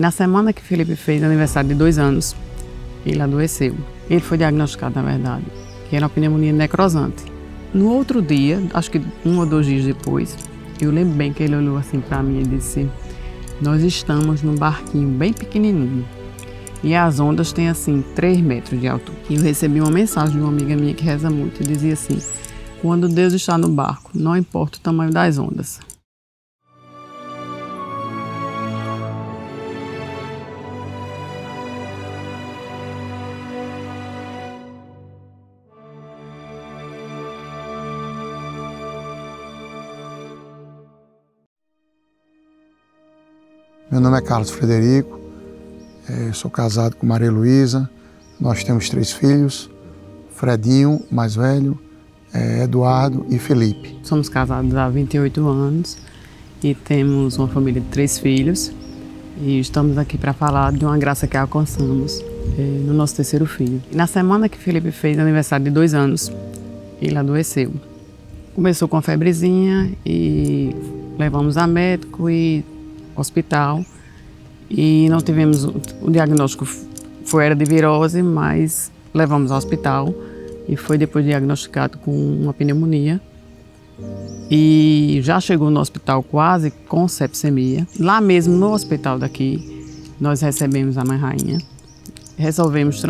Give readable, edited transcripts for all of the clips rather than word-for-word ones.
Na semana que Felipe fez aniversário de 2 anos, ele adoeceu. Ele foi diagnosticado, na verdade, que era uma pneumonia necrosante. No outro dia, acho que 1 ou 2 dias depois, eu lembro bem que ele olhou assim para mim e disse: nós estamos num barquinho bem pequenininho e as ondas têm assim 3 metros de altura. E eu recebi uma mensagem de uma amiga minha que reza muito e dizia assim: quando Deus está no barco, não importa o tamanho das ondas. Meu nome é Carlos Frederico, sou casado com Maria Luísa, nós temos 3 filhos, Fredinho, mais velho, Eduardo e Felipe. Somos casados há 28 anos e temos uma família de 3 filhos e estamos aqui para falar de uma graça que alcançamos no nosso 3º filho. E na semana que Felipe fez aniversário de 2 anos, ele adoeceu. Começou com uma febrezinha e levamos a médico e hospital e não tivemos o diagnóstico, era de virose, mas levamos ao hospital e foi depois diagnosticado com uma pneumonia e já chegou no hospital quase com sepsemia. Lá mesmo no hospital daqui nós recebemos a Mãe Rainha, resolvemos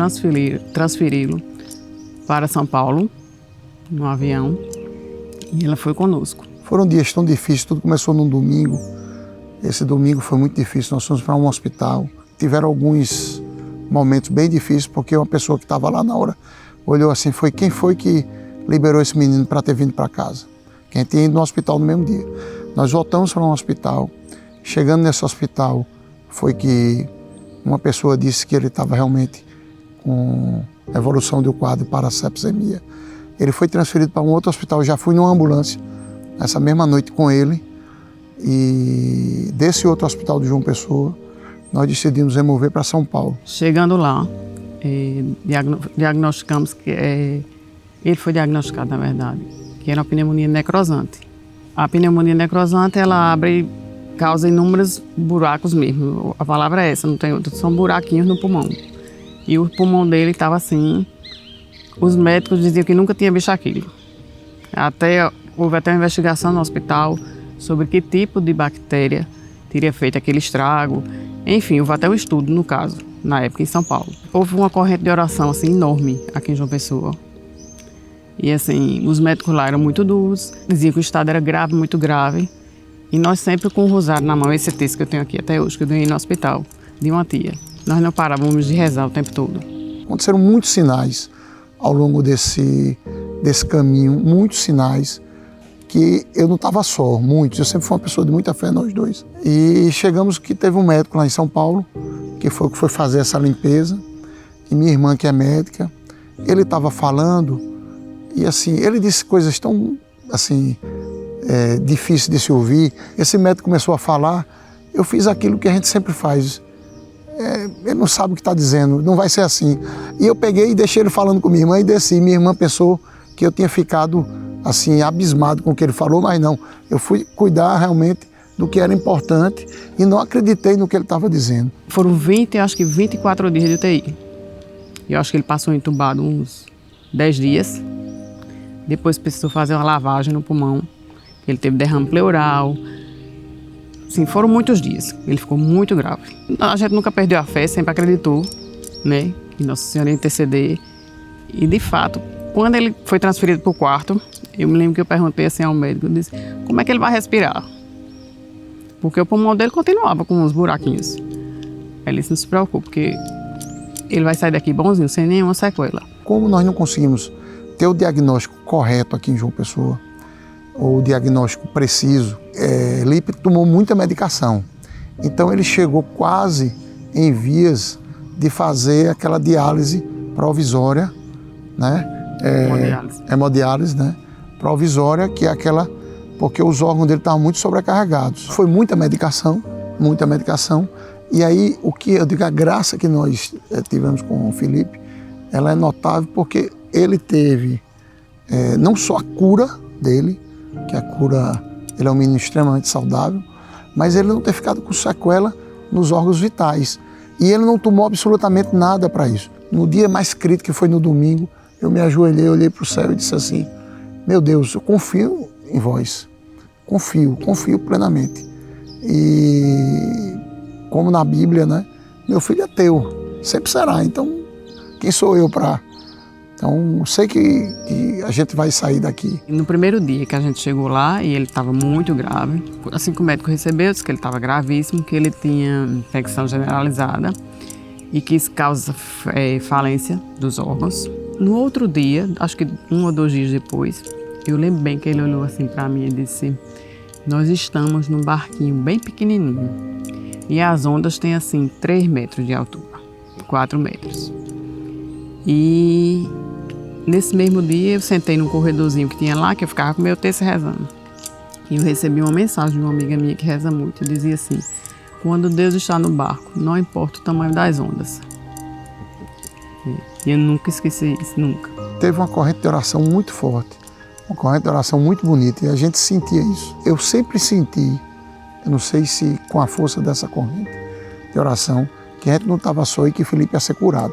transferi-lo para São Paulo no avião e ela foi conosco. Foram dias tão difíceis, tudo começou num domingo. Esse domingo foi muito difícil, nós fomos para um hospital. Tiveram alguns momentos bem difíceis, porque uma pessoa que estava lá na hora olhou assim, quem foi que liberou esse menino para ter vindo para casa? Quem tinha ido no hospital no mesmo dia. Nós voltamos para um hospital, chegando nesse hospital, foi que uma pessoa disse que ele estava realmente com evolução do quadro para a sepsemia. Ele foi transferido para um outro hospital, eu já fui numa ambulância, essa mesma noite com ele, e desse outro hospital de João Pessoa, nós decidimos remover para São Paulo. Chegando lá, diagnosticamos que ele foi diagnosticado, na verdade, que era uma pneumonia necrosante. A pneumonia necrosante, ela causa inúmeros buracos mesmo. A palavra é essa, não tem outra, são buraquinhos no pulmão. E o pulmão dele estava assim, os médicos diziam que nunca tinha visto aquilo. Houve até uma investigação no hospital sobre que tipo de bactéria teria feito aquele estrago. Enfim, houve até um estudo, no caso, na época em São Paulo. Houve uma corrente de oração assim, enorme aqui em João Pessoa. E assim, os médicos lá eram muito duros, diziam que o estado era grave, muito grave. E nós sempre com o rosário na mão, esse texto que eu tenho aqui até hoje, que eu ganhei no hospital, de uma tia. Nós não parávamos de rezar o tempo todo. Aconteceram muitos sinais ao longo desse caminho, muitos sinais, que eu não estava só, muitos. Eu sempre fui uma pessoa de muita fé, nós dois. E chegamos que teve um médico lá em São Paulo, que foi fazer essa limpeza, e minha irmã, que é médica, ele estava falando, e assim, ele disse coisas tão, assim, difíceis de se ouvir. Esse médico começou a falar, eu fiz aquilo que a gente sempre faz. Ele não sabe o que está dizendo, não vai ser assim. E eu peguei e deixei ele falando com minha irmã e desci. Minha irmã pensou que eu tinha ficado assim, abismado com o que ele falou, mas não. Eu fui cuidar realmente do que era importante e não acreditei no que ele estava dizendo. Foram 24 dias de UTI. Eu acho que ele passou entubado uns 10 dias. Depois precisou fazer uma lavagem no pulmão. Ele teve derrame pleural. Sim, foram muitos dias. Ele ficou muito grave. A gente nunca perdeu a fé, sempre acreditou, né, que Nossa Senhora ia interceder. E, de fato, quando ele foi transferido para o quarto, eu me lembro que eu perguntei assim ao médico, eu disse, como é que ele vai respirar? Porque o pulmão dele continuava com uns buraquinhos. Aí ele disse, não se preocupe, porque ele vai sair daqui bonzinho, sem nenhuma sequela. Como nós não conseguimos ter o diagnóstico correto aqui em João Pessoa, ou o diagnóstico preciso, Lipe tomou muita medicação. Então ele chegou quase em vias de fazer aquela diálise provisória, né? Hemodiálise, né? Provisória, que é aquela, porque os órgãos dele estavam muito sobrecarregados. Foi muita medicação, e aí o que eu digo, a graça que nós tivemos com o Felipe, ela é notável porque ele teve não só a cura dele, que a cura, ele é um menino extremamente saudável, mas ele não ter ficado com sequela nos órgãos vitais. E ele não tomou absolutamente nada para isso. No dia mais crítico, que foi no domingo, eu me ajoelhei, olhei para o céu e disse assim: meu Deus, eu confio em vós. Confio plenamente. E como na Bíblia, né? Meu filho é teu, sempre será. Então, quem sou eu para... Então, sei que a gente vai sair daqui. No primeiro dia que a gente chegou lá, e ele estava muito grave, assim que o médico recebeu, disse que ele estava gravíssimo, que ele tinha infecção generalizada e que isso causa falência dos órgãos. No outro dia, acho que 1 ou 2 dias depois, eu lembro bem que ele olhou assim para mim e disse: nós estamos num barquinho bem pequenininho e as ondas têm assim 3 metros de altura, 4 metros. E nesse mesmo dia eu sentei num corredorzinho que tinha lá, que eu ficava com o meu texto rezando. E eu recebi uma mensagem de uma amiga minha que reza muito, e dizia assim: quando Deus está no barco, não importa o tamanho das ondas. E eu nunca esqueci isso, nunca. Teve uma corrente de oração muito forte, uma corrente de oração muito bonita, e a gente sentia isso. Eu sempre senti, eu não sei se com a força dessa corrente de oração, que a gente não estava só e que Felipe ia ser curado.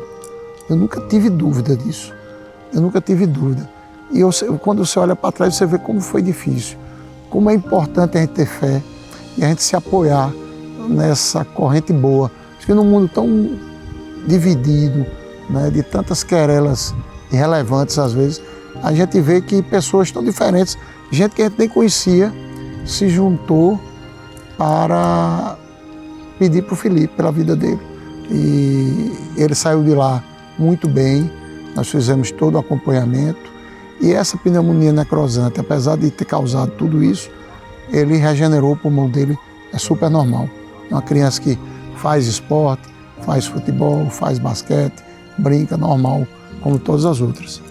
Eu nunca tive dúvida disso. Eu nunca tive dúvida. E quando você olha para trás, você vê como foi difícil, como é importante a gente ter fé e a gente se apoiar nessa corrente boa. Porque num mundo tão dividido, né, de tantas querelas irrelevantes às vezes, a gente vê que pessoas tão diferentes, gente que a gente nem conhecia, se juntou para pedir para o Felipe pela vida dele. E ele saiu de lá muito bem, nós fizemos todo o acompanhamento, e essa pneumonia necrosante, apesar de ter causado tudo isso, ele regenerou o pulmão dele, é super normal. É uma criança que faz esporte, faz futebol, faz basquete, brinca normal, como todas as outras.